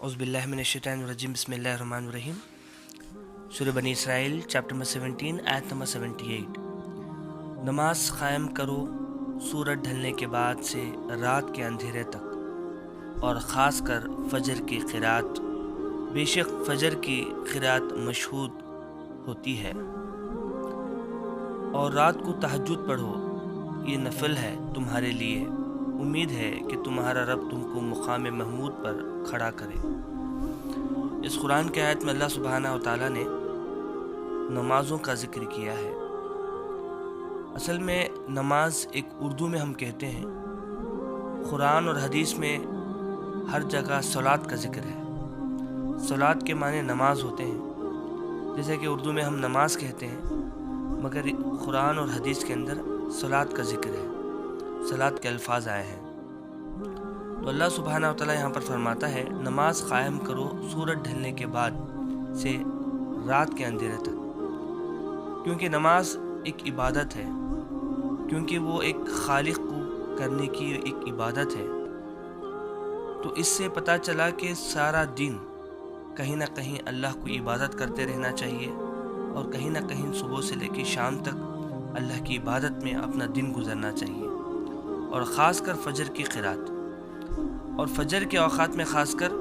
औज़ुबिल्लाहि मिनश्शैतानिर्रजीम बिस्मिल्लाहिर्रहमानिर्रहीम। सूरह बनी इसराइल चैप्टर नंबर 17 आयत नंबर 78। नमाज कायम करो सूरज ढलने के बाद से रात के अंधेरे तक, और ख़ास कर फ़जर की क़िरात। बेशक फ़जर की क़िरात मशहूद होती है, और रात को तहज्जुद पढ़ो, ये नफल है तुम्हारे लिए। उम्मीद है कि तुम्हारा रब तुमको मुकाम महमूद पर खड़ा करे। इस कुरान के आयत में अल्लाह सुब्हानहू व तआला ने नमाज़ों का ज़िक्र किया है। असल में नमाज एक उर्दू में हम कहते हैं, कुरान और हदीस में हर जगह सलात का ज़िक्र है। सलात के माने नमाज होते हैं, जैसे कि उर्दू में हम नमाज कहते हैं, मगर कुरान और हदीस के अंदर सलात का ज़िक्र है, सलात के अल्फाज आए हैं। तो अल्लाह सुब्हानहू व तआला यहाँ पर फरमाता है, नमाज कायम करो सूरज ढलने के बाद से रात के अंधेरे तक। क्योंकि नमाज एक इबादत है, क्योंकि वो एक खालिक को करने की एक इबादत है। तो इससे पता चला कि सारा दिन कहीं ना कहीं अल्लाह को इबादत करते रहना चाहिए, और कहीं ना कहीं सुबह से लेकर शाम तक अल्लाह की इबादत में अपना दिन गुजरना चाहिए। और ख़ास कर फ़जर की क़िरात, और फ़जर के औक़ात में ख़ास कर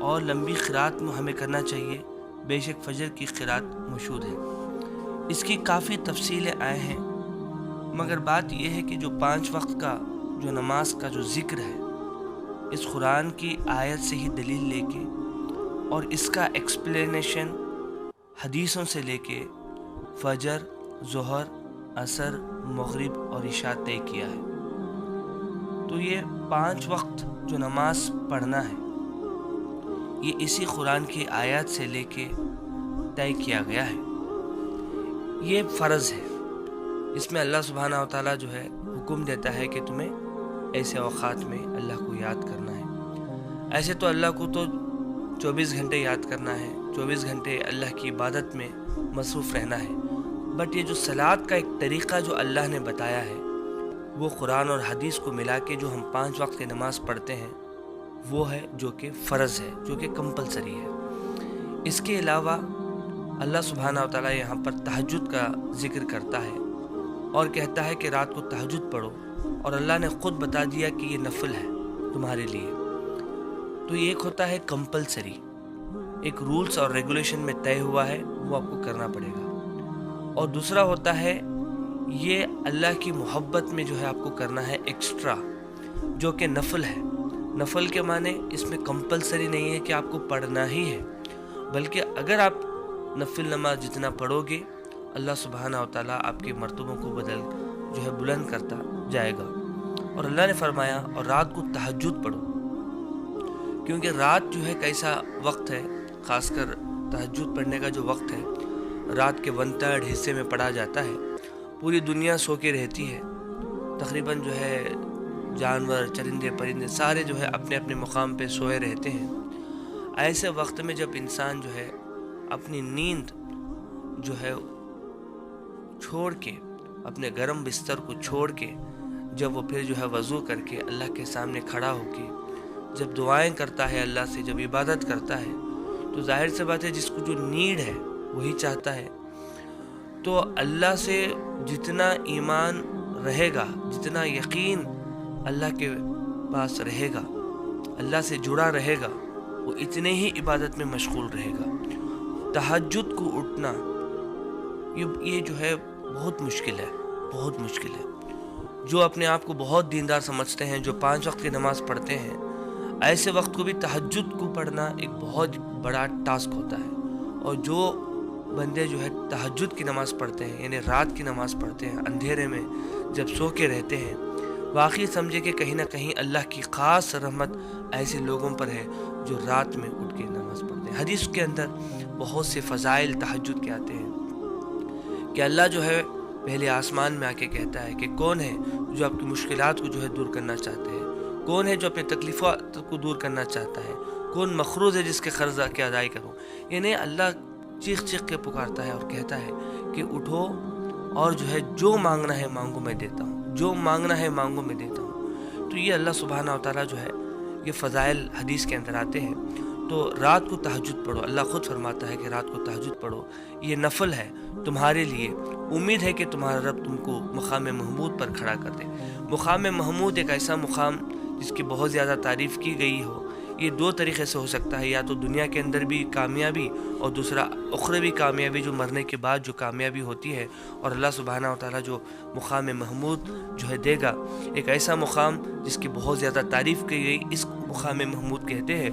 और लंबी क़िरात में हमें करना चाहिए। बेशक फ़जर की क़िरात मशहूद है, इसकी काफ़ी तफसीलें आए हैं, मगर बात यह है कि जो 5 वक्त का जो नमाज का जो ज़िक्र है, इस कुरान की आयत से ही दलील लेके और इसका एक्सप्लेनेशन हदीसों से लेके फ़जर, ज़ोहर, असर, मग़रिब और इशा तय किया है। तो ये 5 वक्त जो नमाज पढ़ना है, ये इसी कुरान की आयत से लेके तय किया गया है। ये फ़र्ज़ है, इसमें अल्लाह सुब्हानहू व तआला जो है हुक्म देता है कि तुम्हें ऐसे औक़ात में अल्लाह को याद करना है। ऐसे तो अल्लाह को तो 24 घंटे याद करना है, 24 घंटे अल्लाह की इबादत में मसरूफ़ रहना है। बट ये जो सलात का एक तरीक़ा जो अल्लाह ने बताया है, वो कुरान और हदीस को मिला के जो हम 5 वक्त की नमाज़ पढ़ते हैं, वो है जो कि फ़र्ज़ है, जो कि कंपलसरी है। इसके अलावा अल्लाह सुब्हानहू व तआला यहाँ पर तहज्जुद का ज़िक्र करता है और कहता है कि रात को तहज्जुद पढ़ो, और अल्लाह ने ख़ुद बता दिया कि ये नफल है तुम्हारे लिए। तो ये एक होता है कंपलसरी, एक रूल्स और रेगुलेशन में तय हुआ है, वो आपको करना पड़ेगा। और दूसरा होता है ये अल्लाह की मोहब्बत में जो है आपको करना है एक्स्ट्रा, जो कि नफल है। नफल के माने इसमें कंपलसरी नहीं है कि आपको पढ़ना ही है, बल्कि अगर आप नफिल नमाज जितना पढ़ोगे, अल्लाह सुब्हानहू व तआला आपके मर्तबों को बदल जो है बुलंद करता जाएगा। और अल्लाह ने फरमाया, और रात को तहज्जुद पढ़ो, क्योंकि रात जो है कैसा वक्त है, ख़ासकर तहज्जुद पढ़ने का जो वक्त है, रात के 1/3 हिस्से में पढ़ा जाता है। पूरी दुनिया सो के रहती है, तकरीबन जो है जानवर, चरिंदे, परिंदे सारे जो है अपने अपने मुकाम पे सोए रहते हैं। ऐसे वक्त में जब इंसान जो है अपनी नींद जो है छोड़ के, अपने गर्म बिस्तर को छोड़ के, जब वो फिर जो है वज़ू करके अल्लाह के सामने खड़ा होके जब दुआएं करता है, अल्लाह से जब इबादत करता है, तो जाहिर सी बात है जिसको जो नीड है वही चाहता है। तो अल्लाह से जितना ईमान रहेगा, जितना यकीन अल्लाह के पास रहेगा, अल्लाह से जुड़ा रहेगा, वो इतने ही इबादत में मशगूल रहेगा। तहज्जुद को उठना ये जो है बहुत मुश्किल है, बहुत मुश्किल है। जो अपने आप को बहुत दीनदार समझते हैं, जो 5 वक्त की नमाज़ पढ़ते हैं, ऐसे वक्त को भी तहज्जुद को पढ़ना एक बहुत बड़ा टास्क होता है। और जो बंदे जो है तहज्जुद की नमाज़ पढ़ते हैं, यानी रात की नमाज़ पढ़ते हैं, अंधेरे में जब सो के रहते हैं, वाकई समझे कि कहीं ना कहीं अल्लाह की ख़ास रहमत ऐसे लोगों पर है जो रात में उठ के नमाज़ पढ़ते हैं। हदीस के अंदर बहुत से फ़ज़ाइल तहज्जुद के आते हैं कि अल्लाह जो है पहले आसमान में आके कहता है कि कौन है जो आपकी मुश्किलात को जो है दूर करना चाहते हैं, कौन है जो अपने तकलीफ़ात को दूर करना चाहता है, कौन मखरूज़ है जिसके कर्ज़ के अदाई करूँ। यानी अल्लाह चीख चीख के पुकारता है और कहता है कि उठो, और जो है जो मांगना है मांगो मैं देता हूँ, जो मांगना है मांगो मैं देता हूँ। तो ये अल्लाह सुब्हानहू व तआला जो है یہ فضائل حدیث کے اندر آتے ہیں۔ تو رات کو تہجد پڑھو، اللہ خود فرماتا ہے کہ رات کو تہجد پڑھو، یہ نفل ہے تمہارے لیے، امید ہے کہ تمہارا رب تم کو مقام محمود پر کھڑا کر دے۔ مقام محمود ایک ایسا مقام جس کی بہت زیادہ تعریف کی گئی ہو۔ یہ دو طریقے سے ہو سکتا ہے، یا تو دنیا کے اندر بھی کامیابی، اور دوسرا اخروی کامیابی جو مرنے کے بعد جو کامیابی ہوتی ہے، اور اللہ سبحانہ و تعالیٰ جو مقام محمود جو ہے دے گا، ایک ایسا مقام جس کی بہت زیادہ تعریف کی گئی، اس مقام محمود کہتے ہیں۔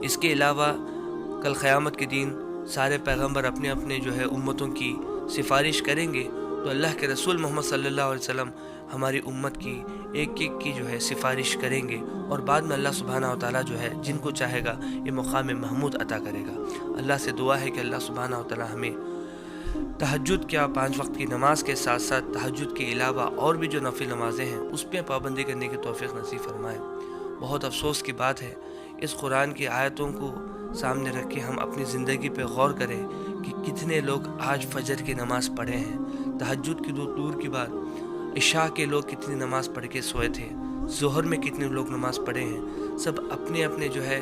اس کے علاوہ کل قیامت کے دن سارے پیغمبر اپنے اپنے جو ہے امتوں کی سفارش کریں گے، تو اللہ کے رسول محمد صلی اللہ علیہ وسلم ہماری امت کی ایک ایک کی جو ہے سفارش کریں گے، اور بعد میں اللہ سبحانہ و تعالیٰ جو ہے جن کو چاہے گا یہ مقام محمود عطا کرے گا۔ اللہ سے دعا ہے کہ اللہ سبحانہ و تعالیٰ ہمیں تہجد کیا 5 وقت کی نماز کے ساتھ ساتھ تہجد کے علاوہ اور بھی جو نفل نمازیں ہیں اس پہ پابندی کرنے کی توفیق نصیب فرمائے۔ بہت افسوس کی بات ہے، اس قرآن کی آیتوں کو سامنے رکھ کے ہم اپنی زندگی پہ غور کریں کہ کتنے لوگ آج فجر کی نماز پڑھے ہیں، تہجد کی دور کی بات، عشاء کے لوگ کتنی نماز پڑھ کے سوئے تھے، ظہر میں کتنے لوگ نماز پڑھے ہیں۔ سب اپنے اپنے جو ہے،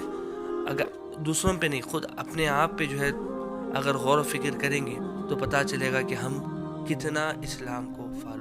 اگر دوسروں پہ نہیں خود اپنے آپ پہ جو ہے اگر غور و فکر کریں گے تو پتہ چلے گا کہ ہم کتنا اسلام کو فالو